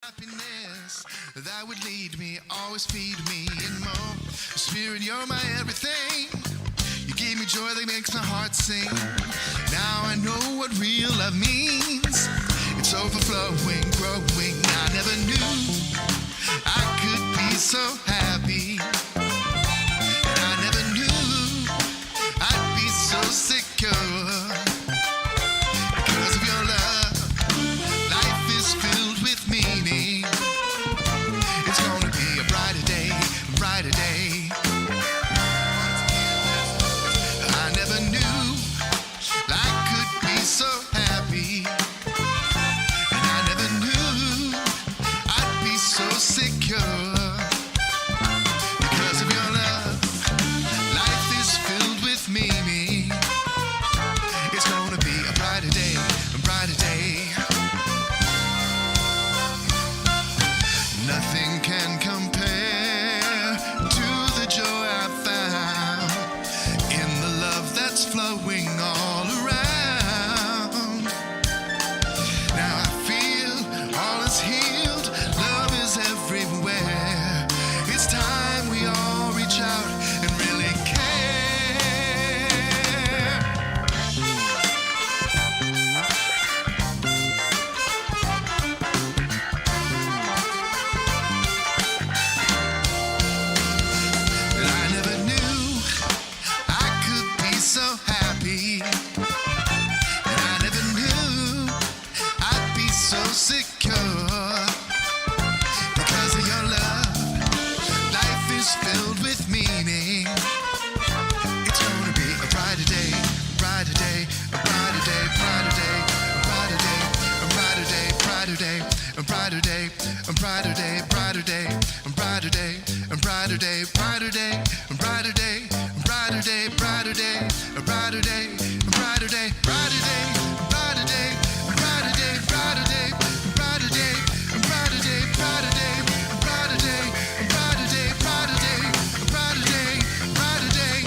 Happiness that would lead me, always feed me and more. Spirit, you're my everything. You give me joy that makes my heart sing. Now I know what real love means. It's overflowing, growing. I never knew I could be so happy. And I never knew I'd be so secure. Because of your love, life is filled with meaning. It's gonna be a brighter day, a brighter day. I never knew I could be so happy. And I never knew I'd be so secure. Because of your love, life is filled with meaning. It's gonna be a brighter day, a brighter day. Nothing can compare to the joy I found in the love that's flowing all around. Now I feel all is healed, love is everywhere. It's time we all reach out and really care. But I never knew I could be so happy. And I never knew I'd be so secure. Because of your love, life is filled with meaning. It's gonna be a brighter day, a brighter day, a brighter day, brighter day, a brighter day, a brighter day, brighter day, a brighter day, a brighter day, brighter day, a brighter day, a brighter day, brighter day, a brighter day, a brighter day, brighter day, a brighter day, a brighter day, brighter day, a brighter day, a brighter day, brighter day, a brighter day, a brighter day, brighter day, a brighter day, a brighter day, brighter day, a brighter day, brighter day.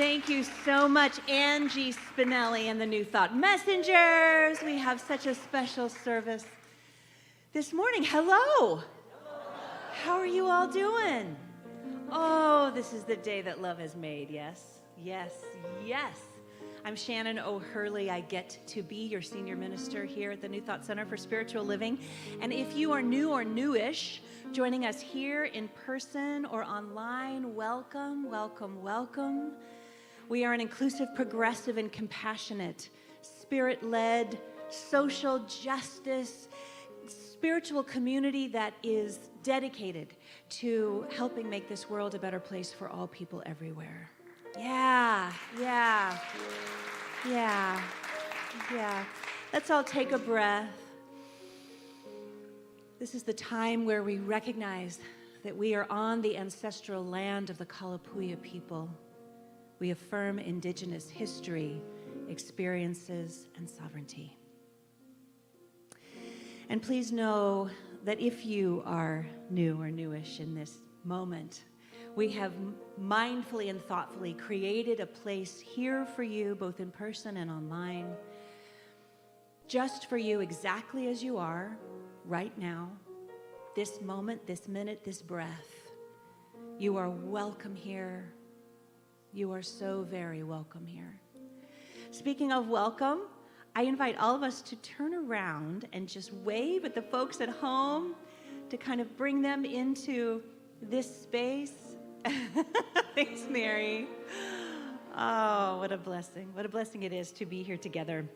Thank you so much, Angie Spinelli and the New Thought Messengers. We have such a special service this morning. Hello. How are you all doing? Oh, this is the day that love has made. Yes, yes, yes. I'm Shannon O'Hurley. I get to be your senior minister here at the New Thought Center for Spiritual Living. And if you are new or newish, joining us here in person or online, welcome, welcome, welcome. We are an inclusive, progressive, and compassionate, spirit-led, social justice, spiritual community that is dedicated to helping make this world a better place for all people everywhere. Yeah. Let's all take a breath. This is the time where we recognize that we are on the ancestral land of the Kalapuya people. We affirm indigenous history, experiences, and sovereignty. And please know that if you are new or newish in this moment, we have mindfully and thoughtfully created a place here for you, both in person and online, just for you exactly as you are right now, this moment, this minute, this breath. You are welcome here. You are so very welcome here. Speaking of welcome, I invite all of us to turn around and just wave at the folks at home to kind of bring them into this space. Thanks, Mary. Oh, what a blessing. What a blessing it is to be here together.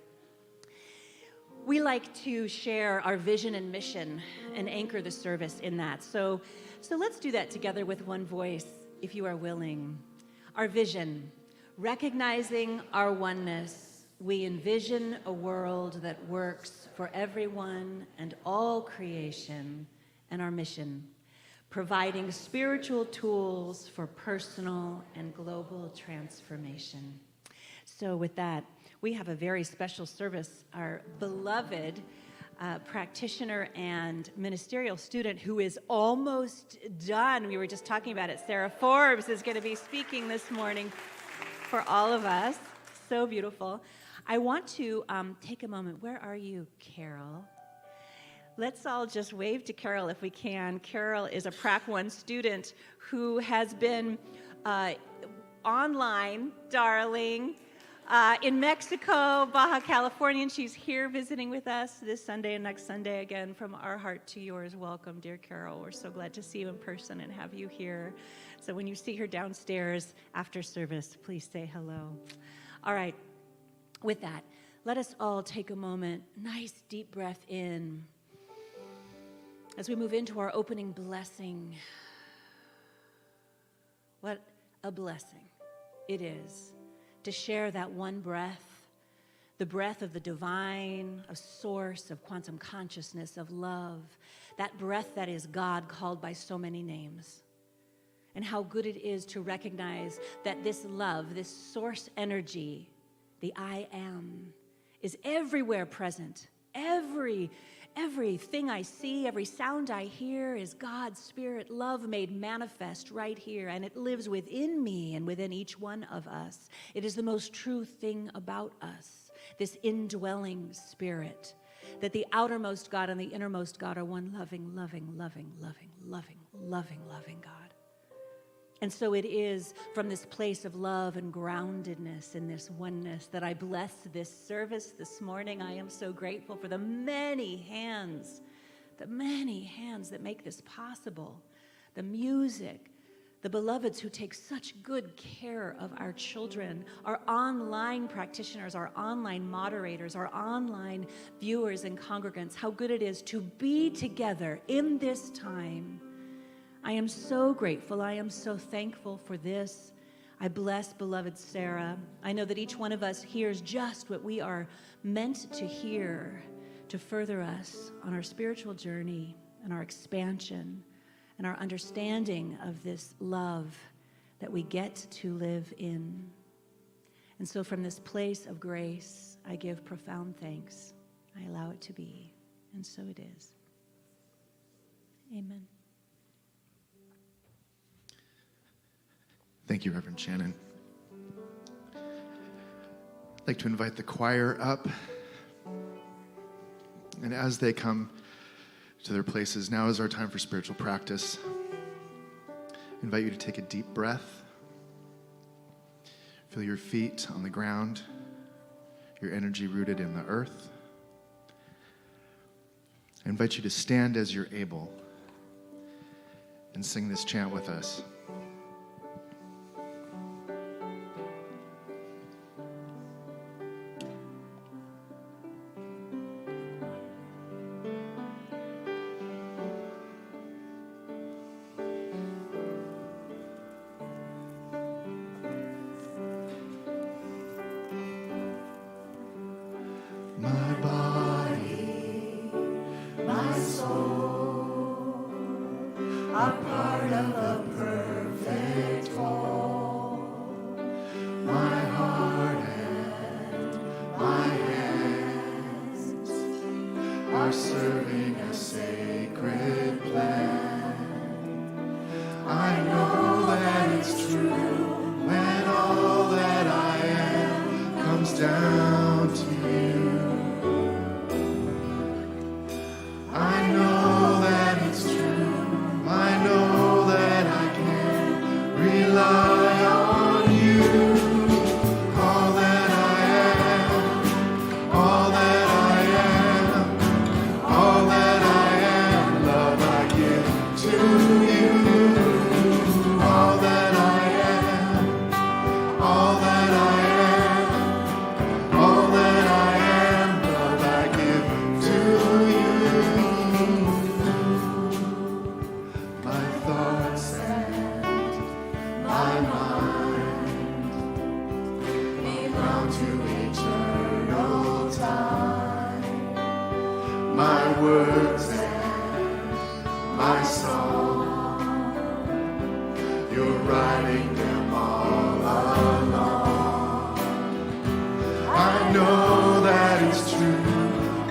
We like to share our vision and mission and anchor the service in that. So let's do that together with one voice, if you are willing. Our vision, recognizing our oneness, we envision a world that works for everyone and all creation, and our mission, providing spiritual tools for personal and global transformation. So with that, we have a very special service. Our beloved practitioner and ministerial student who is almost done. We were just talking about it. Sarah Forbes is going to be speaking this morning for all of us. So beautiful. I want to take a moment. Where are you, Carol? Let's all just wave to Carol if we can. Carol is a Prac 1 student who has been online, darling, in Mexico, Baja California, and she's here visiting with us this Sunday and next Sunday. Again, from our heart to yours, welcome, dear Carol. We're so glad to see you in person and have you here. So when you see her downstairs after service, please say hello. All right, with that, let us all take a moment, nice deep breath in, as we move into our opening blessing. What a blessing it is to share that one breath, the breath of the divine, a source of quantum consciousness, of love, that breath that is God called by so many names. And how good it is to recognize that this love, this source energy, the I am, is everywhere present. Everything I see, every sound I hear is God's Spirit, love made manifest right here, and it lives within me and within each one of us. It is the most true thing about us, this indwelling Spirit, that the outermost God and the innermost God are one loving God. And so it is from this place of love and groundedness and this oneness that I bless this service this morning. I am so grateful for the many hands that make this possible. The music, the beloveds who take such good care of our children, our online practitioners, our online moderators, our online viewers and congregants. How good it is to be together in this time. I am so grateful. I am so thankful for this. I bless beloved Sarah. I know that each one of us hears just what we are meant to hear to further us on our spiritual journey and our expansion and our understanding of this love that we get to live in. And so from this place of grace, I give profound thanks. I allow it to be, and so it is. Amen. Thank you, Reverend Shannon. I'd like to invite the choir up. And as they come to their places, now is our time for spiritual practice. I invite you to take a deep breath. Feel your feet on the ground, your energy rooted in the earth. I invite you to stand as you're able and sing this chant with us. My body, my soul, are part of a perfect whole. My heart and my hands are serving a sacred plan. I know that it's true when all that I am comes down to you. I know that it's true. I know that I can rely on you. All that I am, all that I am, all that I am, love I give to you. All that I am, all that I am, all that I am, love I give to you. My thoughts and my mind belong to eternal time. My words and my song, you're writing them all along. I know that it's true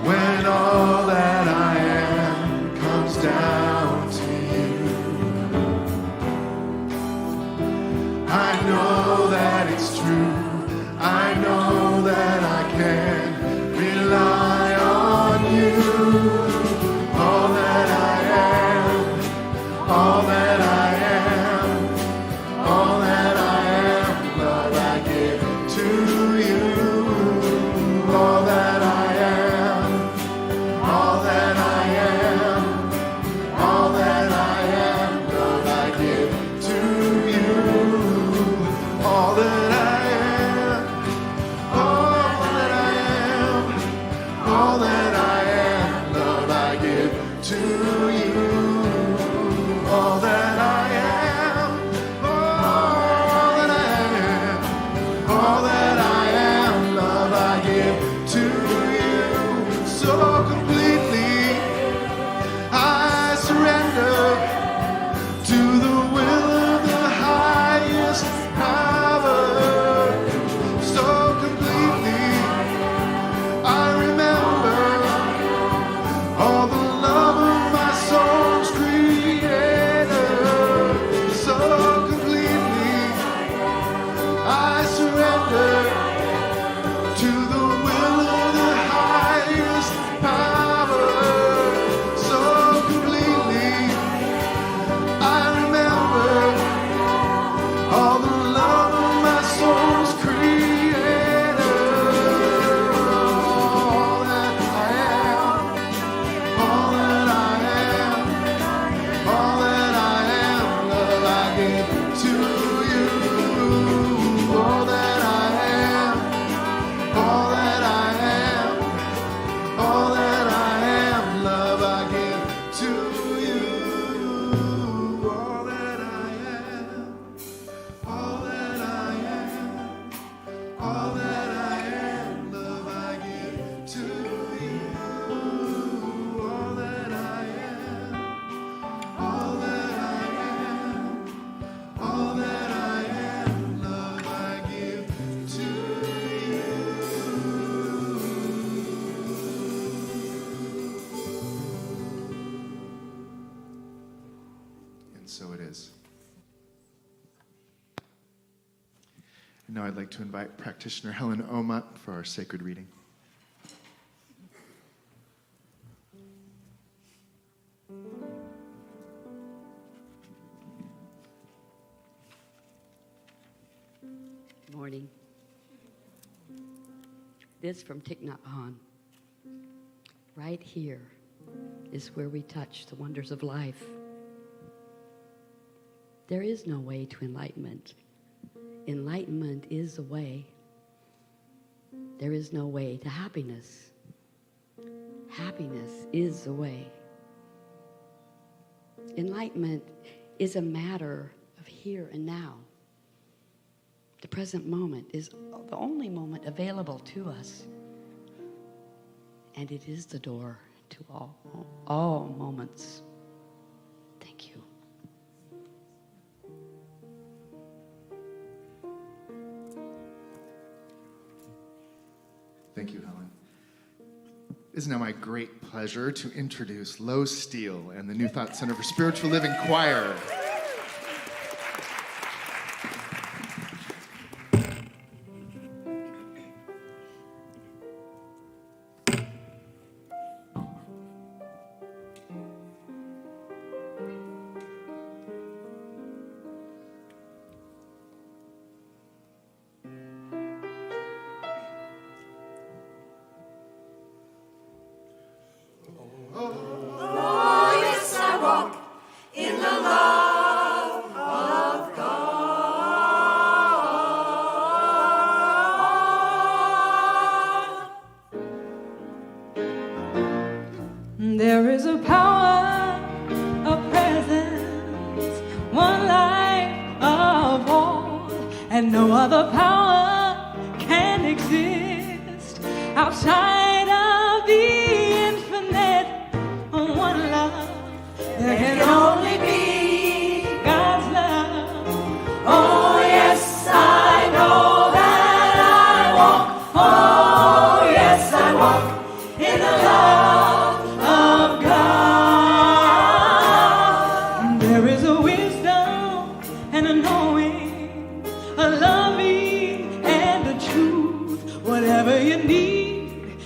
when all that I am comes down to you. I know that it's true. I know that I can rely on you. All that I am, all that I am, all that I am, love I give to you. All that I am, all that I am, all that I am, love I give to you. All that I am, all that I am, all that I am, love I give to you. All that I am, all that I am, all that I am, love I give to you. So completely I surrender to the will of the highest power. So completely I remember all the love of my soul's creator. So completely I surrender to the will of the highest power. So completely I remember all the love of my soul's creator. All that I am, all that I am, all that I am, love I give to you. All that I am, all that I am, all that I am, love I give to you. All that I am, all that I am, all that I am, love I give to you. All that I am, all that I am, all that I am, love I give to you. And so it is. And now now I'd like to invite practitioner Helen Ohm up for our sacred reading. Morning. This from Thich Nhat Hanh. Right here is where we touch the wonders of life. There is no way to enlightenment. Enlightenment is the way. There is no way to happiness. Happiness is the way. Enlightenment is a matter of here and now. The present moment is the only moment available to us. And it is the door to all moments. Thank you. Thank you, Helen. It is now my great pleasure to introduce Lo Steele and the New Thought Center for Spiritual Living Choir. There is a power, a presence, one life of all, and no other power can exist outside of the infinite. One love, there can only be God's love. Oh yes, I know that I walk. Oh yes, I walk in the love of God. There is a wisdom and a knowing, a loving and a truth. Whatever you need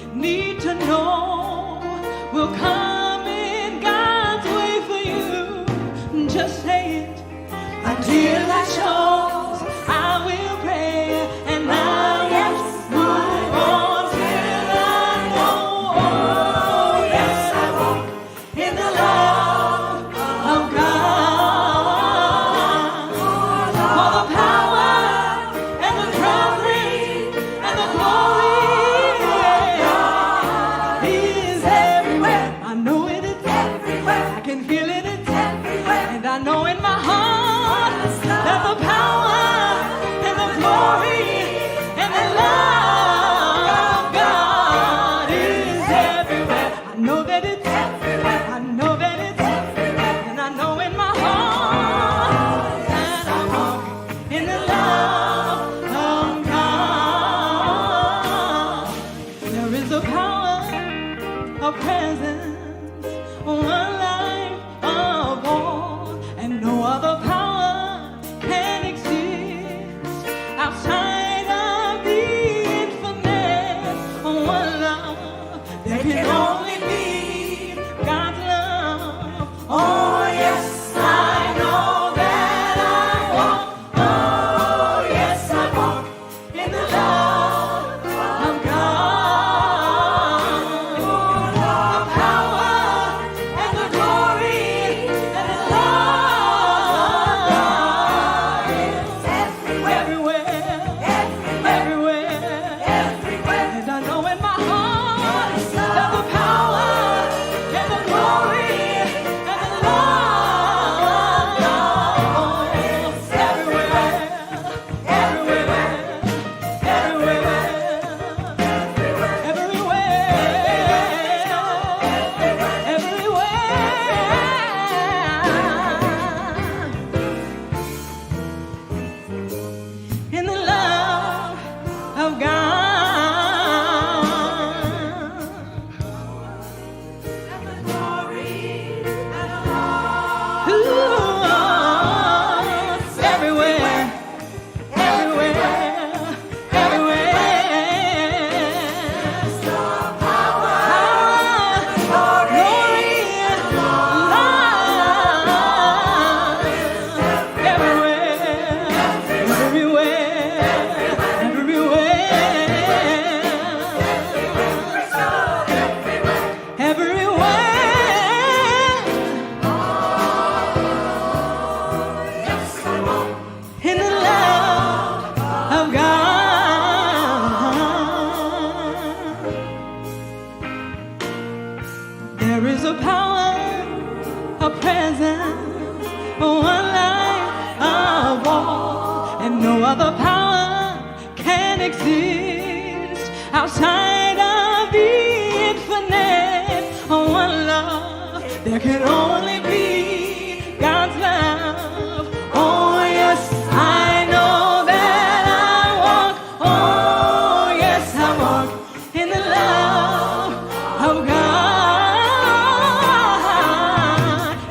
outside of the infinite. One love, there can only be God's love. Oh yes, I know that I walk. Oh yes, I walk in the love of God.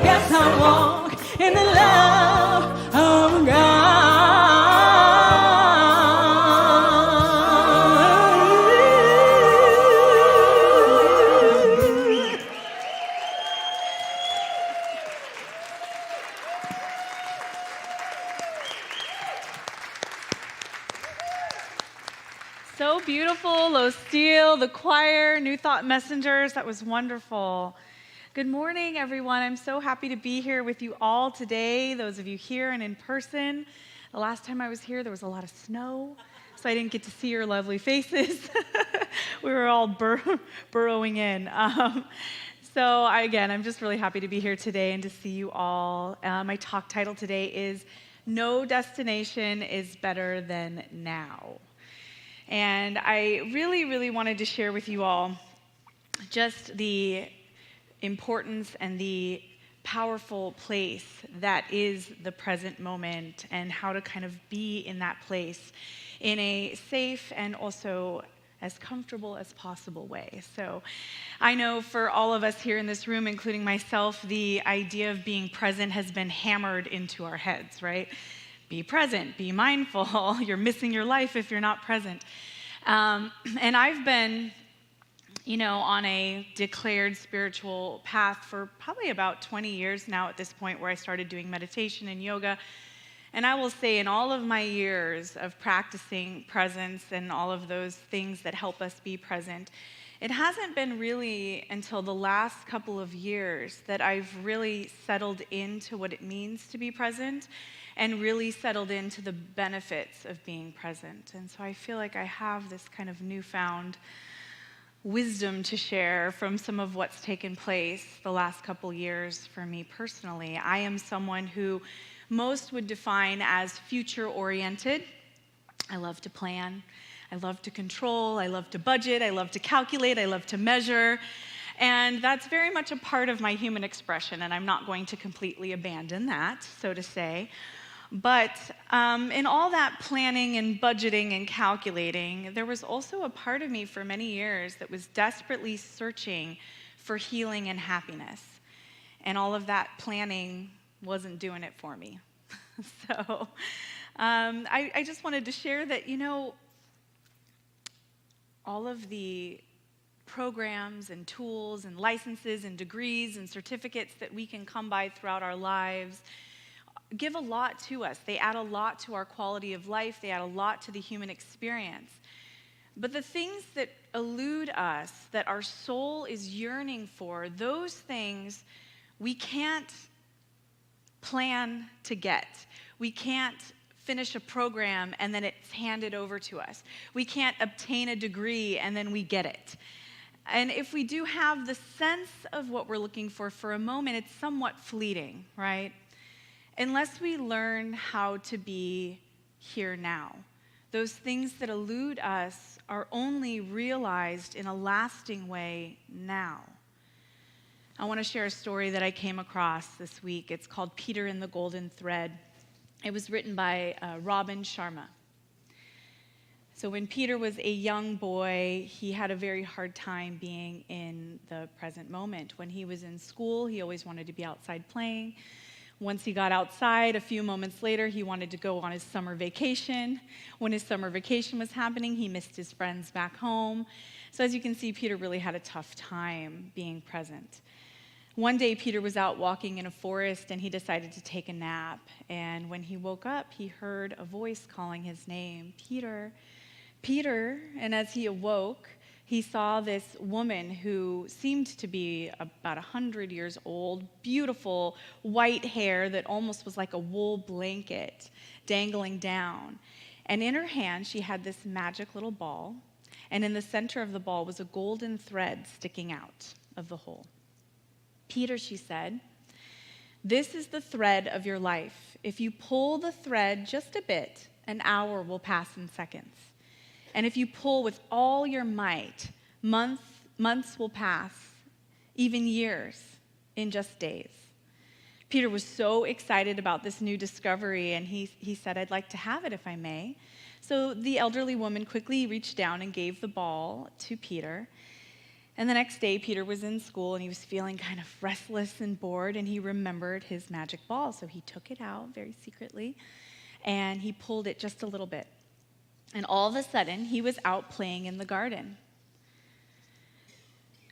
Yes, I walk in the love of God. So beautiful, Low Steel, the choir, New Thought Messengers. That was wonderful. Good morning, everyone. I'm so happy to be here with you all today, those of you here and in person. The last time I was here, there was a lot of snow, so I didn't get to see your lovely faces. We were all burrowing in. Again, I'm just really happy to be here today and to see you all. My talk title today is No Destination is Better Than Now. And I really, really wanted to share with you all just the importance and the powerful place that is the present moment and how to kind of be in that place in a safe and also as comfortable as possible way. So I know for all of us here in this room, including myself, the idea of being present has been hammered into our heads, right? Be present, be mindful. You're missing your life if you're not present. And I've been, on a declared spiritual path for probably about 20 years now at this point, where I started doing meditation and yoga. And I will say in all of my years of practicing presence and all of those things that help us be present, it hasn't been really until the last couple of years that I've really settled into what it means to be present and really settled into the benefits of being present. And so I feel like I have this kind of newfound wisdom to share from some of what's taken place the last couple years for me personally. I am someone who most would define as future-oriented. I love to plan. I love to control. I love to budget. I love to calculate. I love to measure. And that's very much a part of my human expression, and I'm not going to completely abandon that, so to say. But in all that planning and budgeting and calculating, there was also a part of me for many years that was desperately searching for healing and happiness. And all of that planning wasn't doing it for me. So I just wanted to share that, all of the programs and tools and licenses and degrees and certificates that we can come by throughout our lives give a lot to us. They add a lot to our quality of life. They add a lot to the human experience. But the things that elude us, that our soul is yearning for, those things we can't plan to get. We can't finish a program and then it's handed over to us. We can't obtain a degree and then we get it. And if we do have the sense of what we're looking for a moment, it's somewhat fleeting, right? Unless we learn how to be here now. Those things that elude us are only realized in a lasting way now. I want to share a story that I came across this week. It's called Peter and the Golden Thread. It was written by Robin Sharma. So when Peter was a young boy, he had a very hard time being in the present moment. When he was in school, he always wanted to be outside playing. Once he got outside, a few moments later, he wanted to go on his summer vacation. When his summer vacation was happening, he missed his friends back home. So as you can see, Peter really had a tough time being present. One day, Peter was out walking in a forest, and he decided to take a nap. And when he woke up, he heard a voice calling his name, Peter, Peter. And as he awoke, he saw this woman who seemed to be about 100 years old, beautiful white hair that almost was like a wool blanket dangling down. And in her hand, she had this magic little ball. And in the center of the ball was a golden thread sticking out of the hole. Peter, she said, this is the thread of your life. If you pull the thread just a bit, an hour will pass in seconds. And if you pull with all your might, months will pass, even years, in just days. Peter was so excited about this new discovery, and he said, "I'd like to have it if I may." So the elderly woman quickly reached down and gave the ball to Peter. And the next day, Peter was in school, and he was feeling kind of restless and bored, and he remembered his magic ball. So he took it out very secretly, and he pulled it just a little bit. And all of a sudden, he was out playing in the garden.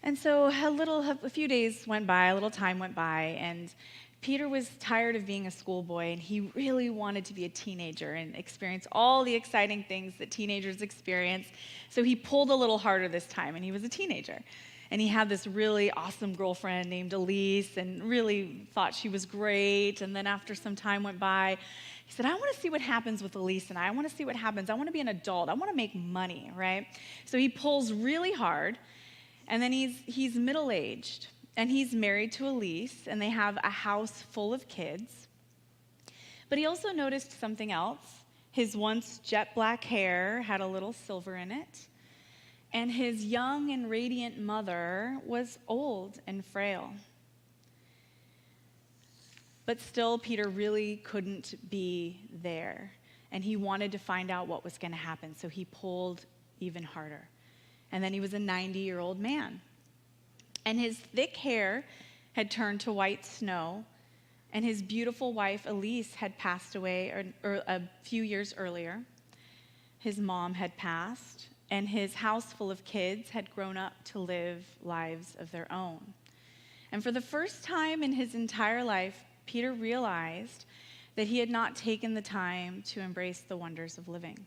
And so a few days went by, a little time went by, and Peter was tired of being a schoolboy, and he really wanted to be a teenager and experience all the exciting things that teenagers experience. So he pulled a little harder this time, and he was a teenager. And he had this really awesome girlfriend named Elise, and really thought she was great. And then after some time went by, he said, "I want to see what happens with Elise, and I want to see what happens. I want to be an adult. I want to make money," right? So he pulls really hard, and then he's middle-aged, and he's married to Elise, and they have a house full of kids. But he also noticed something else. His once jet black hair had a little silver in it, and his young and radiant mother was old and frail. But still, Peter really couldn't be there, and he wanted to find out what was going to happen, so he pulled even harder. And then he was a 90-year-old man, and his thick hair had turned to white snow, and his beautiful wife, Elise, had passed away a few years earlier. His mom had passed, and his house full of kids had grown up to live lives of their own. And for the first time in his entire life, Peter realized that he had not taken the time to embrace the wonders of living.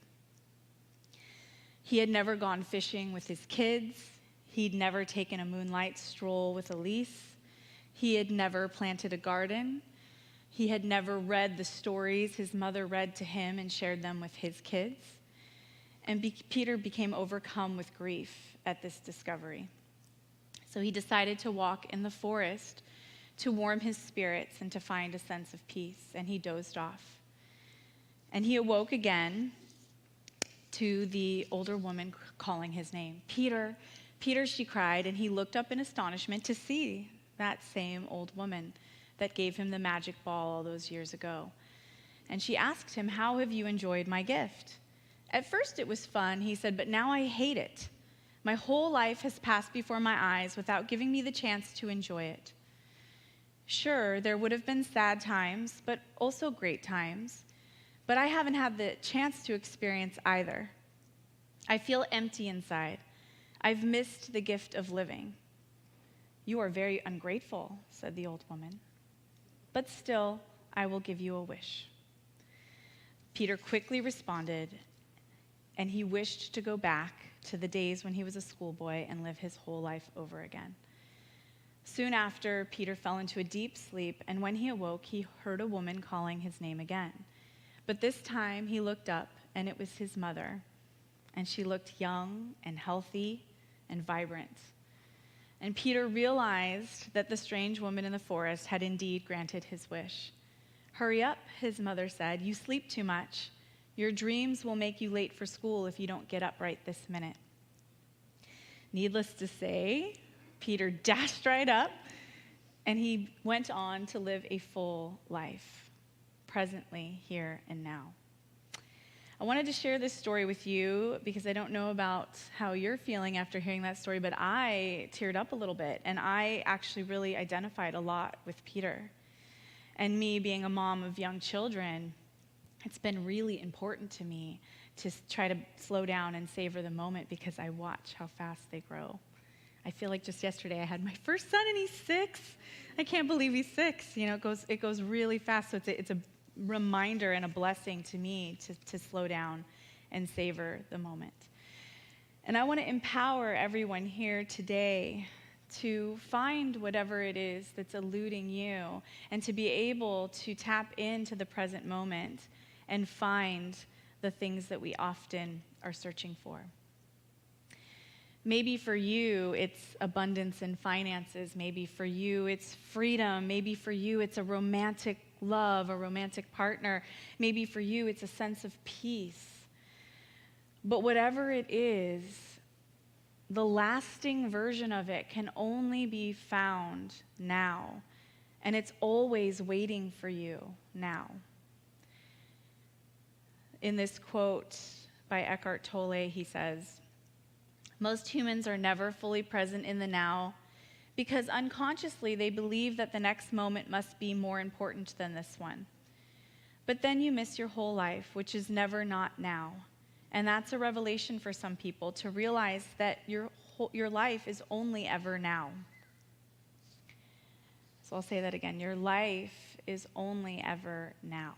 He had never gone fishing with his kids. He'd never taken a moonlight stroll with Elise. He had never planted a garden. He had never read the stories his mother read to him and shared them with his kids. And Peter became overcome with grief at this discovery. So he decided to walk in the forest to warm his spirits and to find a sense of peace, and he dozed off. And he awoke again to the older woman calling his name. "Peter, Peter," she cried, and he looked up in astonishment to see that same old woman that gave him the magic ball all those years ago. And she asked him, "How have you enjoyed my gift?" "At first it was fun," he said, "but now I hate it. My whole life has passed before my eyes without giving me the chance to enjoy it. Sure, there would have been sad times, but also great times. But I haven't had the chance to experience either. I feel empty inside. I've missed the gift of living." "You are very ungrateful," said the old woman. "But still, I will give you a wish." Peter quickly responded, and he wished to go back to the days when he was a schoolboy and live his whole life over again. Soon after, Peter fell into a deep sleep, and when he awoke, he heard a woman calling his name again. But this time, he looked up, and it was his mother, and she looked young and healthy and vibrant. And Peter realized that the strange woman in the forest had indeed granted his wish. "Hurry up," his mother said. "You sleep too much. Your dreams will make you late for school if you don't get up right this minute." Needless to say, Peter dashed right up, and he went on to live a full life, presently, here and now. I wanted to share this story with you because I don't know about how you're feeling after hearing that story, but I teared up a little bit, and I actually really identified a lot with Peter. And me being a mom of young children, it's been really important to me to try to slow down and savor the moment because I watch how fast they grow. I feel like just yesterday I had my first son, and he's 6. I can't believe he's 6. You know, it goes really fast. So it's a reminder and a blessing to me to slow down and savor the moment. And I want to empower everyone here today to find whatever it is that's eluding you and to be able to tap into the present moment and find the things that we often are searching for. Maybe for you, it's abundance in finances. Maybe for you, it's freedom. Maybe for you, it's a romantic love, a romantic partner. Maybe for you, it's a sense of peace. But whatever it is, the lasting version of it can only be found now. And it's always waiting for you now. In this quote by Eckhart Tolle, he says, "Most humans are never fully present in the now because unconsciously they believe that the next moment must be more important than this one. But then you miss your whole life, which is never not now. And that's a revelation for some people, to realize that your life is only ever now." So I'll say that again. Your life is only ever now.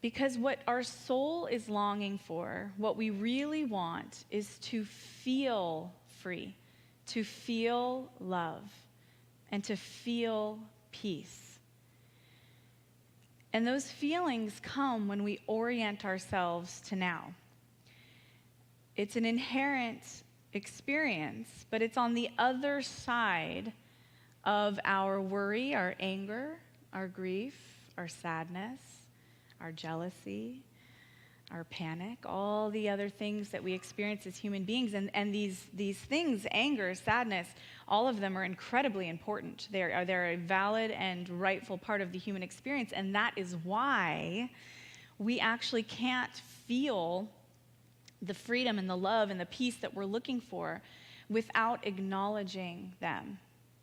Because what our soul is longing for, what we really want, is to feel free, to feel love, and to feel peace. And those feelings come when we orient ourselves to now. It's an inherent experience, but it's on the other side of our worry, our anger, our grief, our sadness, our jealousy, our panic, all the other things that we experience as human beings. And these things, anger, sadness, all of them are incredibly important. They're a valid and rightful part of the human experience, and that is why we actually can't feel the freedom and the love and the peace that we're looking for without acknowledging them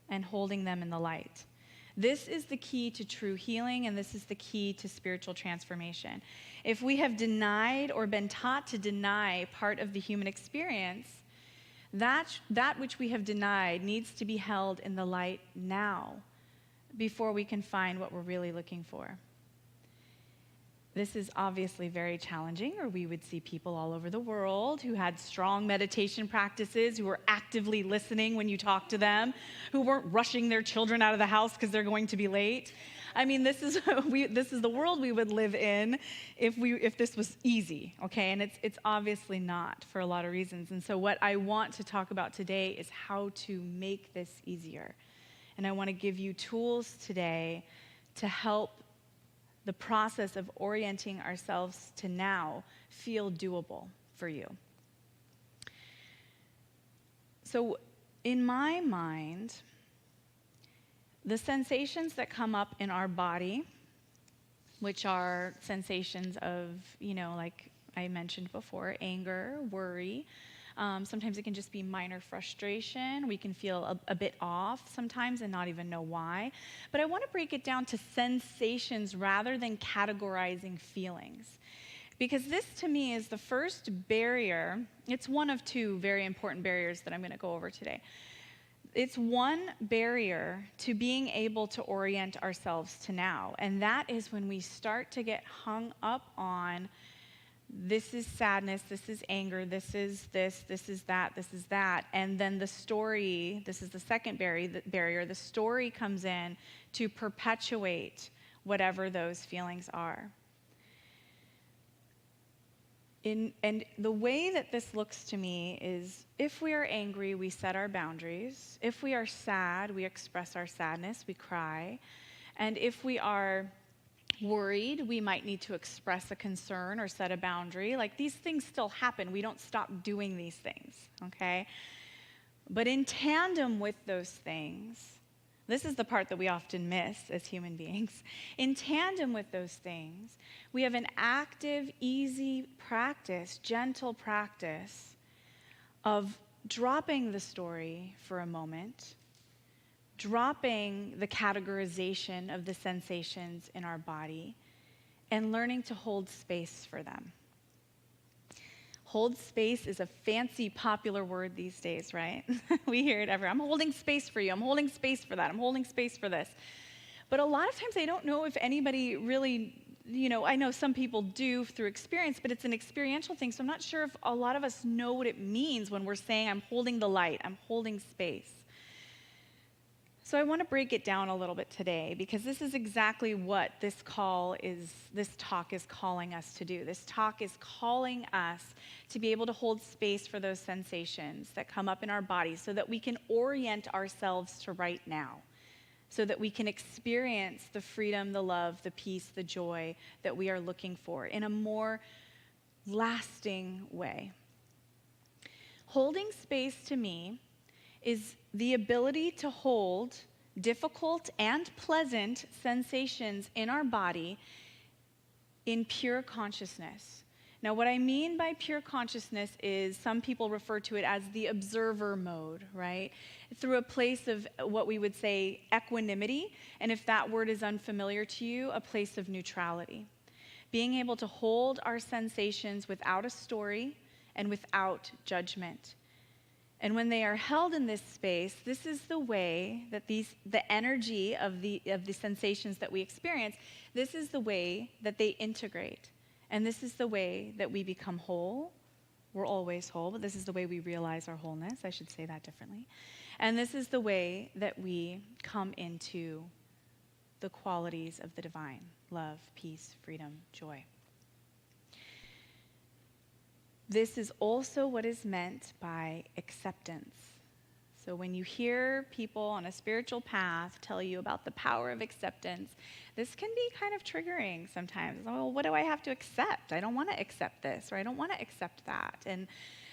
and holding them in the light. This is the key to true healing, and this is the key to spiritual transformation. If we have denied or been taught to deny part of the human experience, that which we have denied needs to be held in the light now before we can find what we're really looking for. This is obviously very challenging, or we would see people all over the world who had strong meditation practices, who were actively listening when you talk to them, who weren't rushing their children out of the house because they're going to be late. I mean, this is the world we would live in if this was easy, okay? And it's obviously not, for a lot of reasons. And so what I want to talk about today is how to make this easier. And I want to give you tools today to help the process of orienting ourselves to now feel doable for you. So in my mind, the sensations that come up in our body, which are sensations of, like I mentioned before, anger, worry. Sometimes it can just be minor frustration. We can feel a bit off sometimes and not even know why. But I want to break it down to sensations rather than categorizing feelings. Because this, to me, is the first barrier. It's one of two very important barriers that I'm going to go over today. It's one barrier to being able to orient ourselves to now. And that is when we start to get hung up on, this is sadness, this is anger, this is this is that, this is that. And then the story, this is the second barrier, the story comes in to perpetuate whatever those feelings are. And the way that this looks to me is, if we are angry, we set our boundaries. If we are sad, we express our sadness, we cry. And if we are worried, we might need to express a concern or set a boundary. Like, these things still happen. We don't stop doing these things, okay? But in tandem with those things, this is the part that we often miss as human beings. In tandem with those things, we have an active, easy practice, gentle practice of dropping the story for a moment, dropping the categorization of the sensations in our body, and learning to hold space for them. Hold space is a fancy, popular word these days, right? We hear it everywhere. I'm holding space for you. I'm holding space for that. I'm holding space for this. But a lot of times I don't know if anybody really, I know some people do through experience, but it's an experiential thing. So I'm not sure if a lot of us know what it means when we're saying, I'm holding the light, I'm holding space. So I want to break it down a little bit today, because this is exactly what this talk is calling us to do. This talk is calling us to be able to hold space for those sensations that come up in our bodies so that we can orient ourselves to right now, so that we can experience the freedom, the love, the peace, the joy that we are looking for in a more lasting way. Holding space to me is the ability to hold difficult and pleasant sensations in our body in pure consciousness. Now, what I mean by pure consciousness is some people refer to it as the observer mode, right? Through a place of what we would say equanimity, and if that word is unfamiliar to you, a place of neutrality. Being able to hold our sensations without a story and without judgment. And when they are held in this space, this is the way that the energy of the sensations that we experience, this is the way that they integrate. And this is the way that we become whole. We're always whole, but this is the way we realize our wholeness. I should say that differently. And this is the way that we come into the qualities of the divine: love, peace, freedom, joy. This is also what is meant by acceptance. So when you hear people on a spiritual path tell you about the power of acceptance, this can be kind of triggering sometimes. Oh, what do I have to accept? I don't want to accept this, or I don't want to accept that. And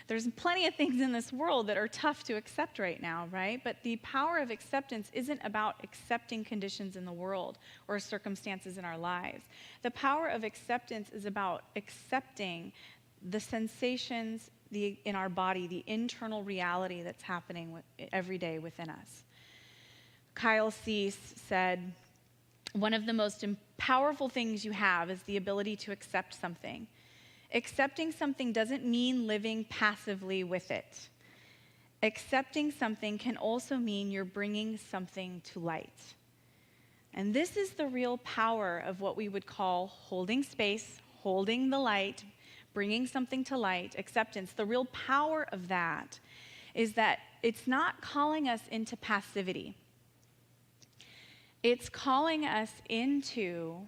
there's plenty of things in this world that are tough to accept right now, right? But the power of acceptance isn't about accepting conditions in the world or circumstances in our lives. The power of acceptance is about accepting the sensations in our body, the internal reality that's happening every day within us. Kyle Cease said, one of the most powerful things you have is the ability to accept something. Accepting something doesn't mean living passively with it. Accepting something can also mean you're bringing something to light. And this is the real power of what we would call holding space, holding the light, bringing something to light, acceptance. The real power of that is that it's not calling us into passivity. It's calling us into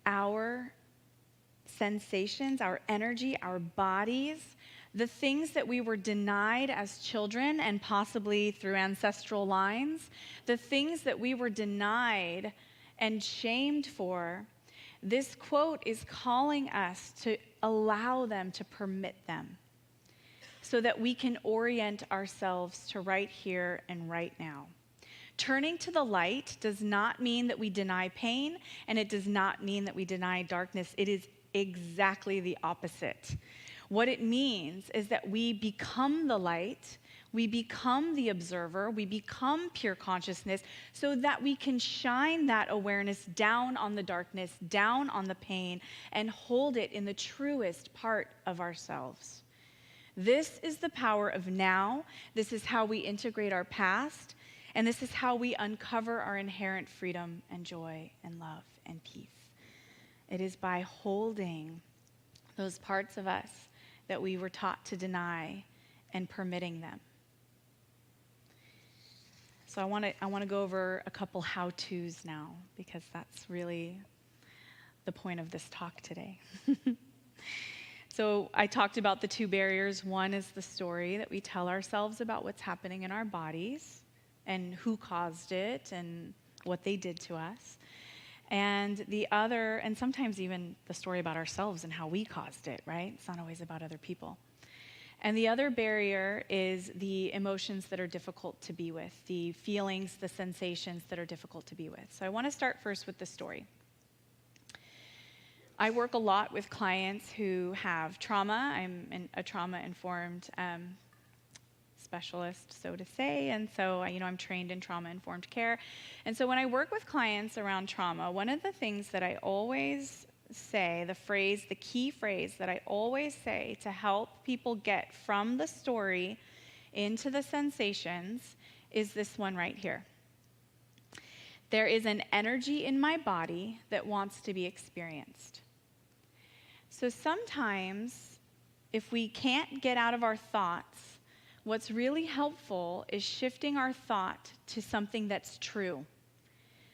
our sensations, our energy, our bodies, the things that we were denied as children and possibly through ancestral lines, the things that we were denied and shamed for. This quote is calling us to allow them, to permit them, so that we can orient ourselves to right here and right now. Turning to the light does not mean that we deny pain, and it does not mean that we deny darkness. It is exactly the opposite. What it means is that we become the light, we become the observer, we become pure consciousness, so that we can shine that awareness down on the darkness, down on the pain, and hold it in the truest part of ourselves. This is the power of now. This is how we integrate our past, and this is how we uncover our inherent freedom and joy and love and peace. It is by holding those parts of us that we were taught to deny and permitting them. So I want to go over a couple how-tos now, because that's really the point of this talk today. So I talked about the two barriers. One is the story that we tell ourselves about what's happening in our bodies and who caused it and what they did to us. And the other, and sometimes even the story about ourselves and how we caused it, right? It's not always about other people. And the other barrier is the emotions that are difficult to be with, the feelings, the sensations that are difficult to be with. So I want to start first with the story. I work a lot with clients who have trauma. I'm a trauma-informed specialist, so to say, and so I'm trained in trauma-informed care. And so when I work with clients around trauma, one of the things that I always say, the key phrase that I always say to help people get from the story into the sensations is this one right here. There is an energy in my body that wants to be experienced. So sometimes, if we can't get out of our thoughts, what's really helpful is shifting our thought to something that's true.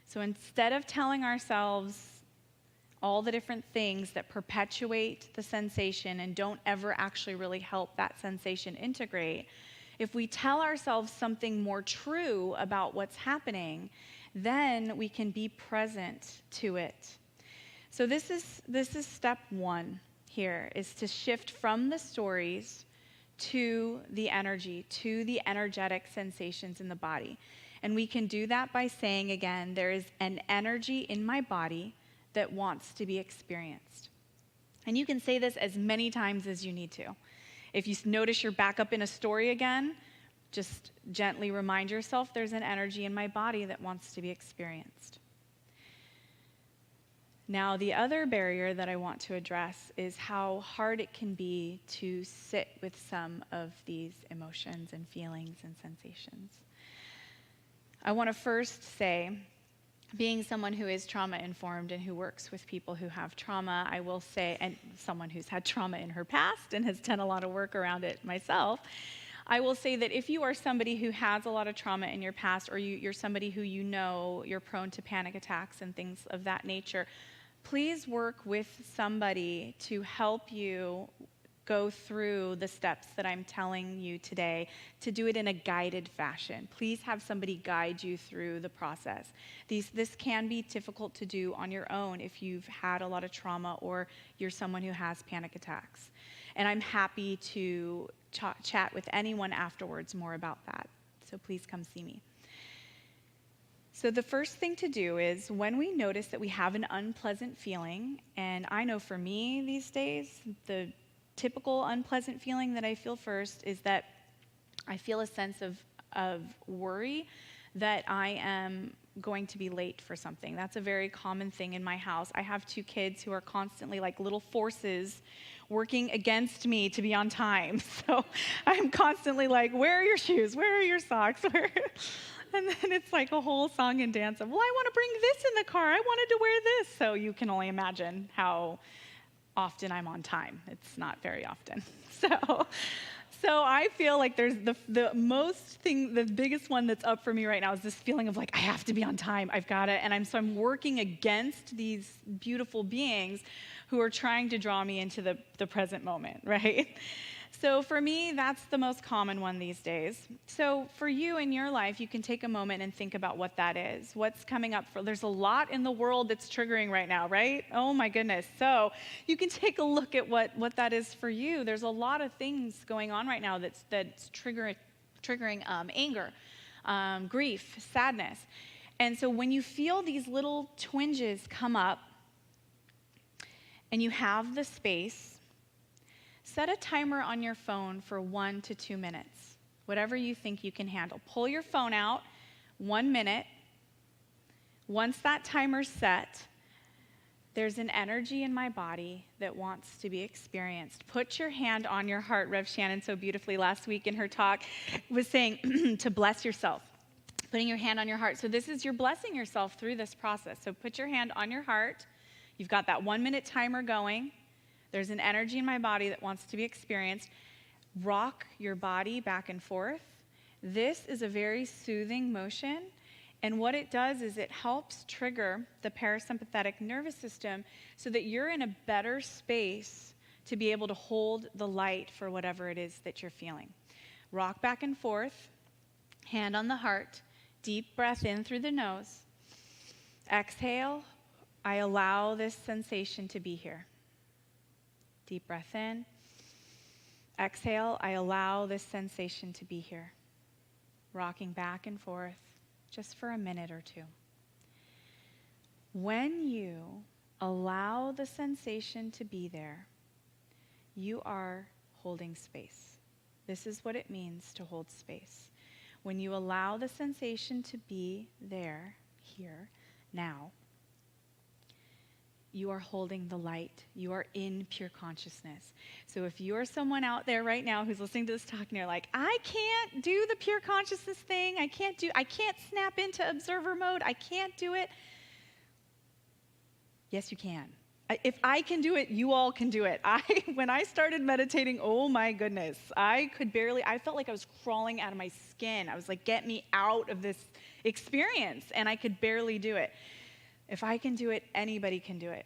So instead of telling ourselves all the different things that perpetuate the sensation and don't ever actually really help that sensation integrate, if we tell ourselves something more true about what's happening, then we can be present to it. So this is step one here, is to shift from the stories to the energy, to the energetic sensations in the body. And we can do that by saying again, there is an energy in my body that wants to be experienced. And you can say this as many times as you need to. If you notice you're back up in a story again, just gently remind yourself there's an energy in my body that wants to be experienced. Now, the other barrier that I want to address is how hard it can be to sit with some of these emotions and feelings and sensations. I want to first say, being someone who is trauma-informed and who works with people who have trauma, I will say, and someone who's had trauma in her past and has done a lot of work around it myself, I will say that if you are somebody who has a lot of trauma in your past, or you're somebody who you know you're prone to panic attacks and things of that nature, please work with somebody to help you go through the steps that I'm telling you today, to do it in a guided fashion. Please have somebody guide you through the process. This can be difficult to do on your own if you've had a lot of trauma or you're someone who has panic attacks. And I'm happy to chat with anyone afterwards more about that. So please come see me. So the first thing to do is, when we notice that we have an unpleasant feeling, and I know for me these days, the typical unpleasant feeling that I feel first is that I feel a sense of worry that I am going to be late for something. That's a very common thing in my house. I have 2 kids who are constantly like little forces working against me to be on time. So I'm constantly like, where are your shoes? Where are your socks? And then it's like a whole song and dance of, well, I want to bring this in the car. I wanted to wear this. So you can only imagine how often I'm on time. It's not very often. So I feel like there's the biggest one that's up for me right now is this feeling of like, I have to be on time. I've got it. And I'm working against these beautiful beings who are trying to draw me into the present moment, right? So for me, that's the most common one these days. So for you in your life, you can take a moment and think about what that is. What's coming up there's a lot in the world that's triggering right now, right? Oh my goodness. So you can take a look at what that is for you. There's a lot of things going on right now that's triggering anger, grief, sadness. And so when you feel these little twinges come up and you have the space, set a timer on your phone for 1 to 2 minutes, whatever you think you can handle. Pull your phone out, 1 minute. Once that timer's set, there's an energy in my body that wants to be experienced. Put your hand on your heart. Rev Shannon so beautifully last week in her talk was saying to bless yourself, putting your hand on your heart. So this is, you're blessing yourself through this process. So put your hand on your heart. You've got that 1 minute timer going. There's an energy in my body that wants to be experienced. Rock your body back and forth. This is a very soothing motion. And what it does is it helps trigger the parasympathetic nervous system so that you're in a better space to be able to hold the light for whatever it is that you're feeling. Rock back and forth, hand on the heart, deep breath in through the nose. Exhale, I allow this sensation to be here. Deep breath in. Exhale, I allow this sensation to be here. Rocking back and forth just for a minute or 2. When you allow the sensation to be there, you are holding space. This is what it means to hold space. When you allow the sensation to be there, here, now, you are holding the light. You are in pure consciousness. So if you are someone out there right now who's listening to this talk and you're like, I can't do the pure consciousness thing. I can't snap into observer mode. I can't do it. Yes, you can. If I can do it, you all can do it. When I started meditating, oh my goodness, I felt like I was crawling out of my skin. I was like, get me out of this experience. And I could barely do it. If I can do it, anybody can do it.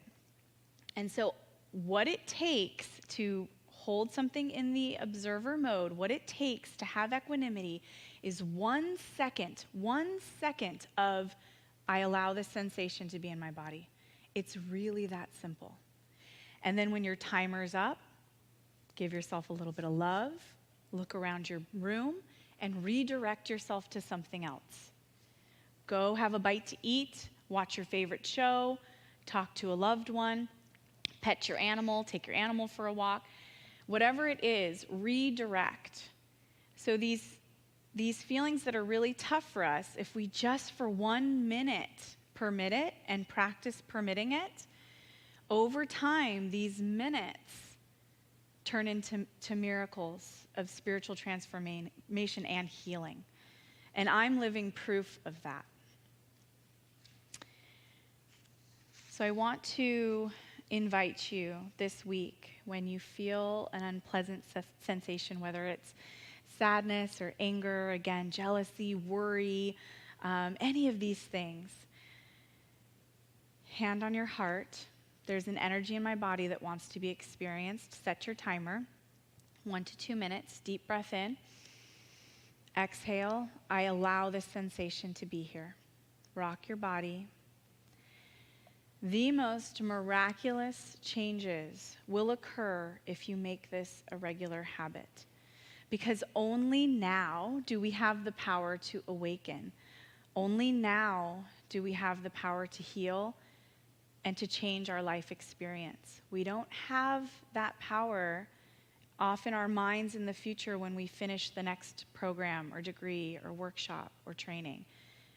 And so what it takes to hold something in the observer mode, what it takes to have equanimity is 1 second of, I allow this sensation to be in my body. It's really that simple. And then when your timer's up, give yourself a little bit of love, look around your room, and redirect yourself to something else. Go have a bite to eat, watch your favorite show, talk to a loved one, pet your animal, take your animal for a walk. Whatever it is, redirect. So these feelings that are really tough for us, if we just for 1 minute permit it and practice permitting it, over time, these minutes turn into miracles of spiritual transformation and healing. And I'm living proof of that. So I want to invite you this week, when you feel an unpleasant sensation, whether it's sadness or anger, again, jealousy, worry, any of these things, hand on your heart. There's an energy in my body that wants to be experienced. Set your timer, 1 to 2 minutes. Deep breath in. Exhale. I allow this sensation to be here. Rock your body. The most miraculous changes will occur if you make this a regular habit. Because only now do we have the power to awaken. Only now do we have the power to heal and to change our life experience. We don't have that power off in our minds in the future when we finish the next program or degree or workshop or training.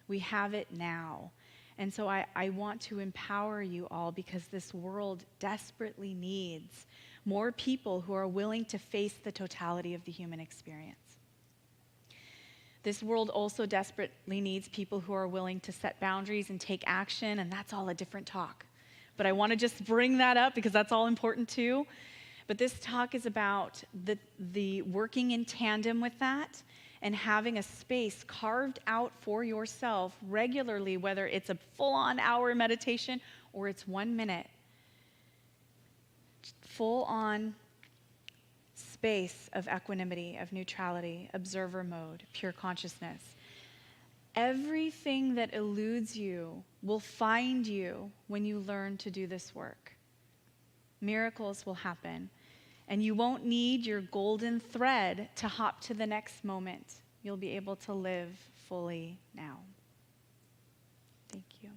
We have it now. And so I want to empower you all, because this world desperately needs more people who are willing to face the totality of the human experience. This world also desperately needs people who are willing to set boundaries and take action, and that's all a different talk. But I want to just bring that up because that's all important too. But this talk is about the working in tandem with that and having a space carved out for yourself regularly, whether it's a full-on hour meditation or it's 1 minute. Full-on space of equanimity, of neutrality, observer mode, pure consciousness. Everything that eludes you will find you when you learn to do this work. Miracles will happen, and you won't need your golden thread to hop to the next moment. You'll be able to live fully now. Thank you.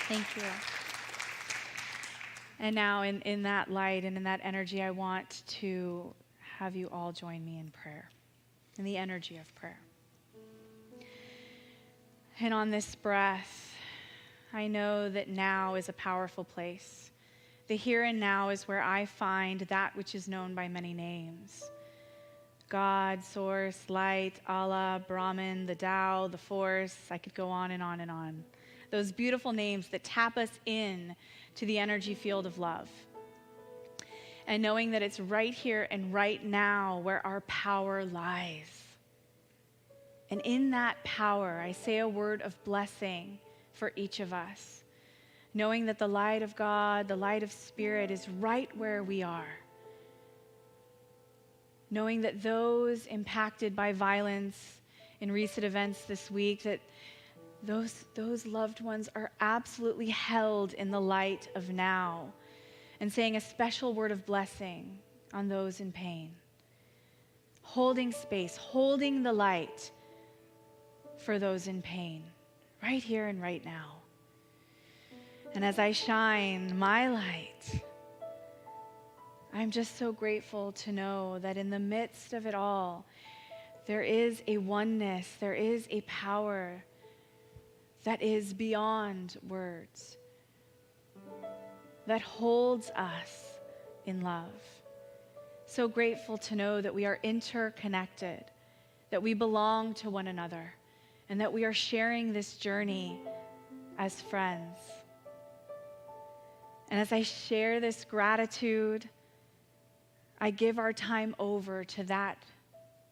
Thank you. And now in that light and in that energy, I want to have you all join me in prayer, in the energy of prayer. And on this breath, I know that now is a powerful place. The here and now is where I find that which is known by many names. God, Source, Light, Allah, Brahman, the Tao, the Force. I could go on and on and on. Those beautiful names that tap us in to the energy field of love. And knowing that it's right here and right now where our power lies. And in that power, I say a word of blessing for each of us. Knowing that the light of God, the light of Spirit is right where we are. Knowing that those impacted by violence in recent events this week, that those loved ones are absolutely held in the light of now, and saying a special word of blessing on those in pain. Holding space, holding the light for those in pain, right here and right now. And as I shine my light, I'm just so grateful to know that in the midst of it all, there is a oneness, there is a power that is beyond words, that holds us in love. So grateful to know that we are interconnected, that we belong to one another, and that we are sharing this journey as friends. And as I share this gratitude, I give our time over to that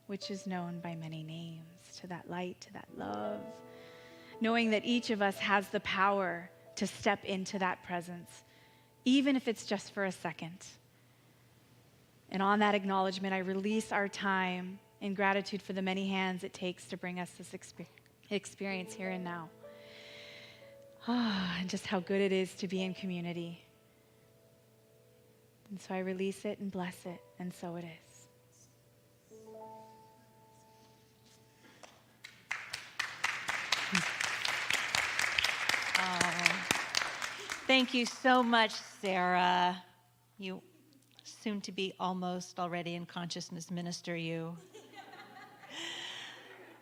which is known by many names, to that light, to that love, knowing that each of us has the power to step into that presence, even if it's just for a second. And on that acknowledgement, I release our time in gratitude for the many hands it takes to bring us this experience here and now. And just how good it is to be in community. And so I release it and bless it, and so it is. Thank you so much, Sarah. You soon to be almost already in consciousness minister, you.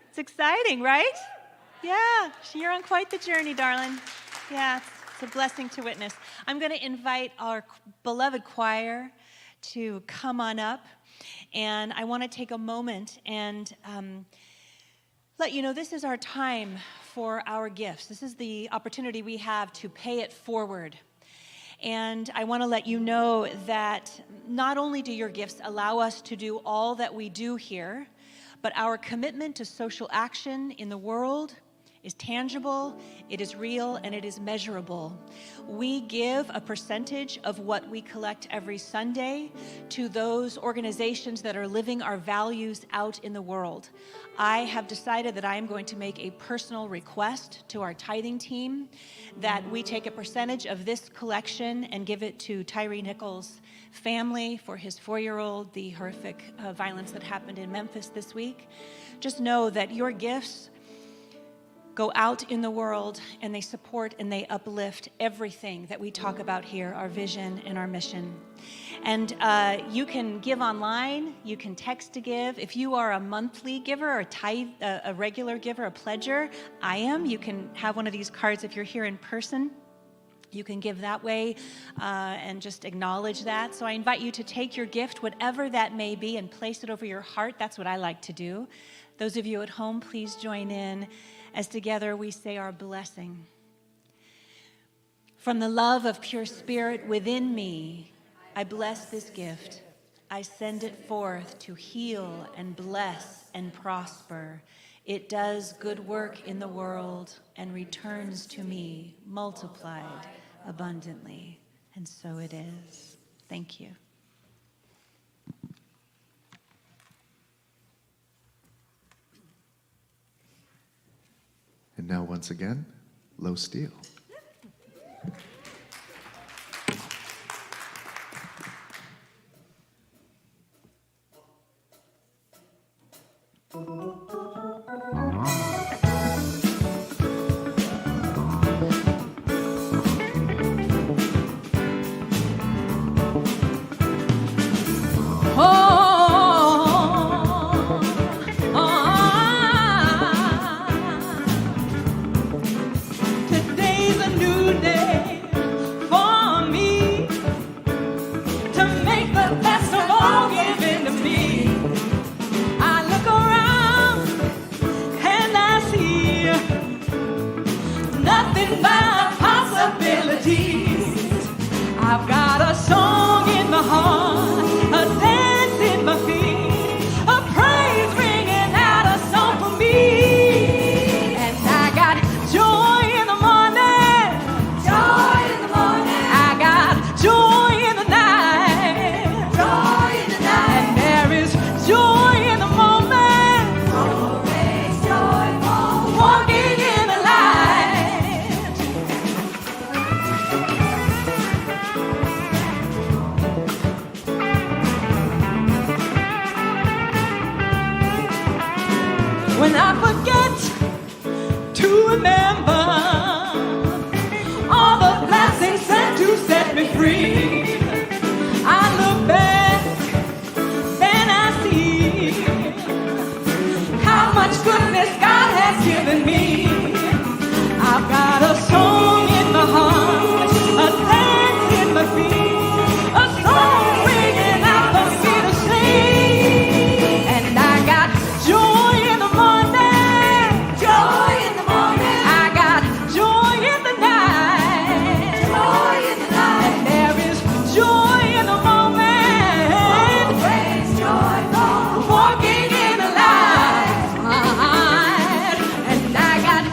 It's exciting, right? Yeah, you're on quite the journey, darling. Yeah, it's a blessing to witness. I'm going to invite our beloved choir to come on up, and I want to take a moment and let you know this is our time for our gifts. This is the opportunity we have to pay it forward. And I want to let you know that not only do your gifts allow us to do all that we do here, but our commitment to social action in the world is tangible, it is real, and it is measurable. We give a percentage of what we collect every Sunday to those organizations that are living our values out in the world. I have decided that I am going to make a personal request to our tithing team that we take a percentage of this collection and give it to Tyree Nichols' family for his 4-year-old, the horrific violence that happened in Memphis this week. Just know that your gifts go out in the world, and they support and they uplift everything that we talk about here, our vision and our mission. And you can give online, you can text to give. If you are a monthly giver or a regular giver, a pledger, I am. You can have one of these cards if you're here in person. You can give that way and just acknowledge that. So I invite you to take your gift, whatever that may be, and place it over your heart. That's what I like to do. Those of you at home, please join in as together we say our blessing. From the love of pure spirit within me, I bless this gift. I send it forth to heal and bless and prosper. It does good work in the world and returns to me multiplied abundantly. And so it is. Thank you. And now, once again, Low Steel. Today's a new day for me to make the best of all given to me. I look around and I see nothing but possibilities. I've got a song in my heart, a dance in my feet, a praise ringing out a song for me. And I got joy in the morning, joy in the morning. I got joy in the night, joy in the night. And there is joy in the moment, always joyful, walking in the light. When I forget to remember all the blessings sent to set me free, I look back and I see how much goodness God has given me. I've got a song in my heart, a dance in my feet, a song ringing out for me to sing. And I got joy in the morning, joy in the morning. I got joy in the night, joy in the night. And there is joy in the moment, always joyful, walking in the light. And I got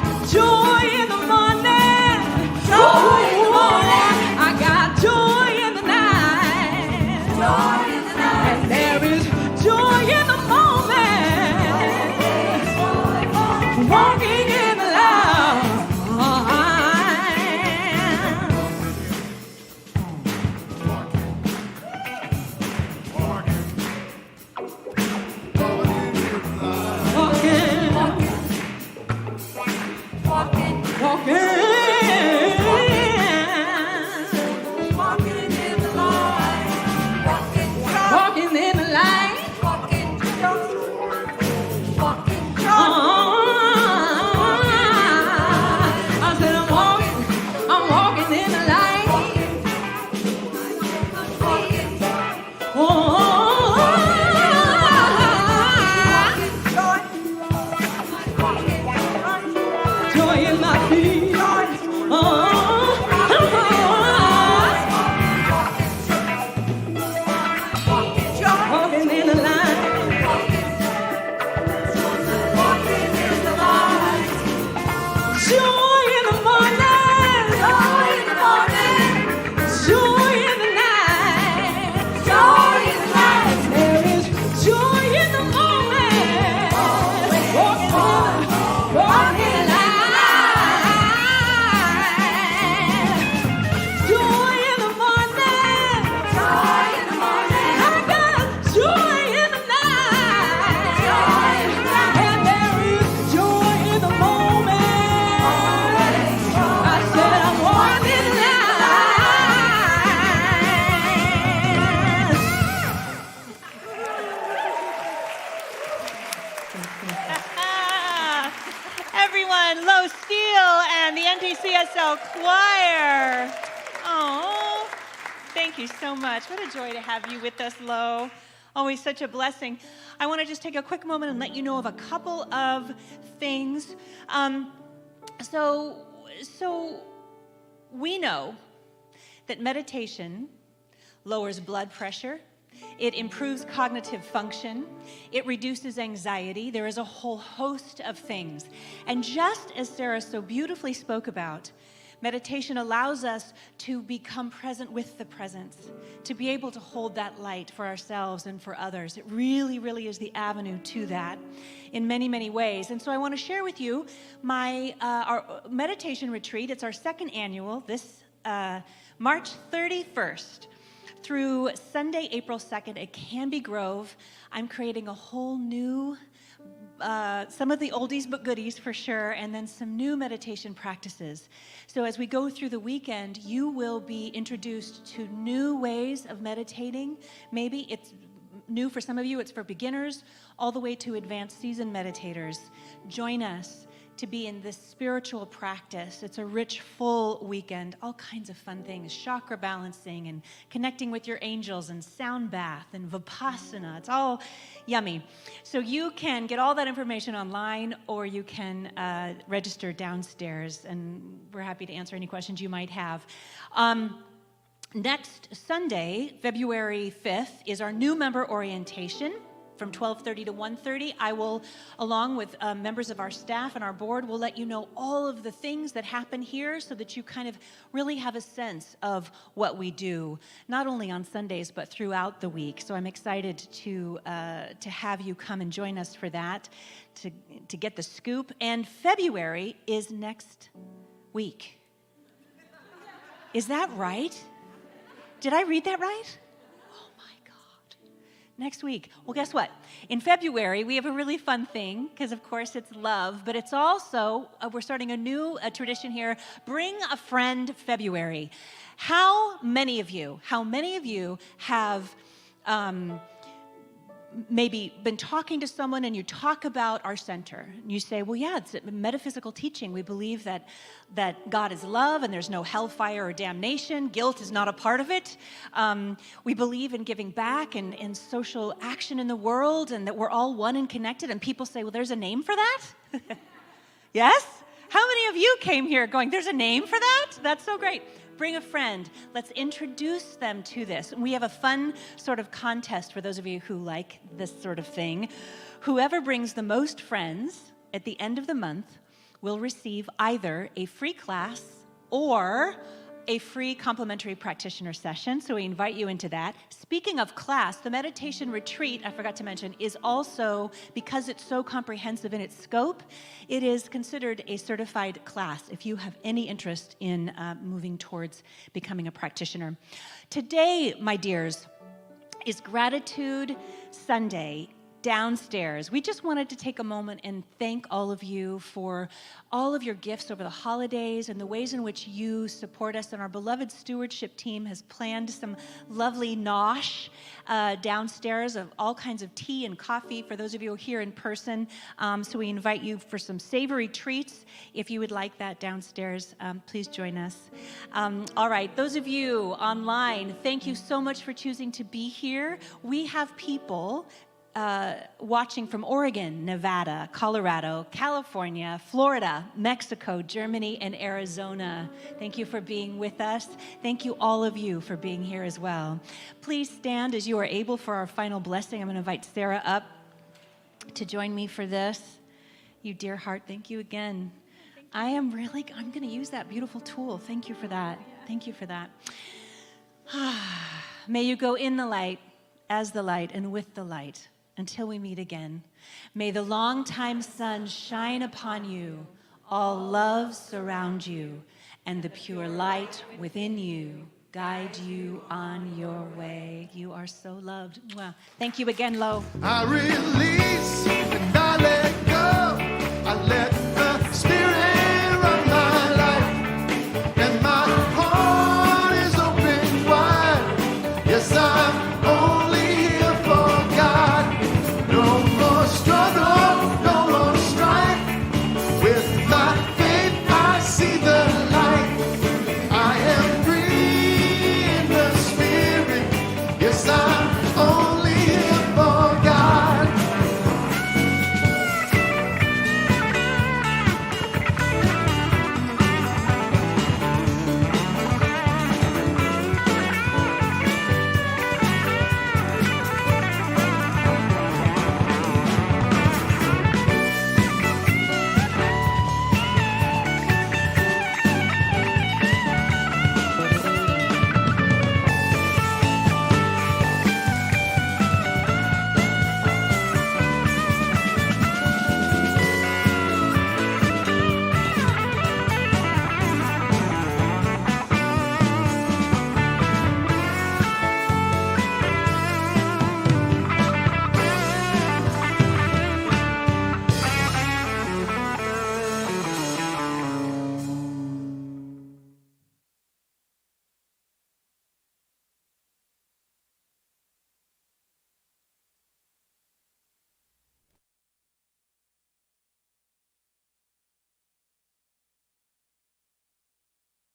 walking in the light. Everyone, Low Steel and the NTCSL Choir. Oh, thank you so much. What a joy to have you with us, Low. Always such a blessing. I want to just take a quick moment and let you know of a couple of things. So we know that meditation lowers blood pressure. It improves cognitive function. It reduces anxiety. There is a whole host of things. And just as Sarah so beautifully spoke about, meditation allows us to become present with the presence, to be able to hold that light for ourselves and for others. It really, really is the avenue to that in many, many ways. And so I want to share with you our meditation retreat. It's our second annual, this March 31st. Through Sunday, April 2nd at Canby Grove. I'm creating a whole new, some of the oldies but goodies for sure, and then some new meditation practices. So as we go through the weekend, you will be introduced to new ways of meditating. Maybe it's new for some of you, it's for beginners, all the way to advanced seasoned meditators. Join us to be in this spiritual practice. It's a rich, full weekend, all kinds of fun things, chakra balancing and connecting with your angels and sound bath and Vipassana. It's all yummy. So you can get all that information online or you can register downstairs, and we're happy to answer any questions you might have. Next Sunday, February 5th, is our new member orientation. From 12:30 to 1:30, I will, along with members of our staff and our board, will let you know all of the things that happen here so that you kind of really have a sense of what we do, not only on Sundays, but throughout the week. So I'm excited to have you come and join us for that, to get the scoop. And February is next week. Is that right? Did I read that right? Next week. Well, guess what? In February, we have a really fun thing, because of course it's love, but it's also, we're starting a new tradition here, Bring a Friend February. How many of you have maybe been talking to someone and you talk about our center? And you say, well, yeah, it's a metaphysical teaching. We believe that God is love and there's no hellfire or damnation. Guilt is not a part of it. We believe in giving back and social action in the world, and that we're all one and connected. And people say, well, there's a name for that? Yes? How many of you came here going, there's a name for that? That's so great. Bring a friend. Let's introduce them to this. And we have a fun sort of contest for those of you who like this sort of thing. Whoever brings the most friends at the end of the month will receive either a free class or a free complimentary practitioner session, so we invite you into that. Speaking of class, the meditation retreat, I forgot to mention, is also, because it's so comprehensive in its scope, it is considered a certified class if you have any interest in moving towards becoming a practitioner. Today, my dears, is Gratitude Sunday downstairs. We just wanted to take a moment and thank all of you for all of your gifts over the holidays and the ways in which you support us. And our beloved stewardship team has planned some lovely nosh downstairs of all kinds of tea and coffee for those of you who are here in person. So we invite you for some savory treats. If you would like that downstairs, please join us. All right, those of you online, thank you so much for choosing to be here. We have people watching from Oregon, Nevada, Colorado, California, Florida, Mexico, Germany, and Arizona. Thank you for being with us. Thank you, all of you, for being here as well. Please stand as you are able for our final blessing. I'm going to invite Sarah up to join me for this. You dear heart, thank you again. I'm going to use that beautiful tool. Thank you for that. Thank you for that. May you go in the light, as the light, and with the light. Until we meet again, may the long-time sun shine upon you, all love surround you, and the pure light within you guide you on your way. You are so loved. Wow. Thank you again, Lo. I release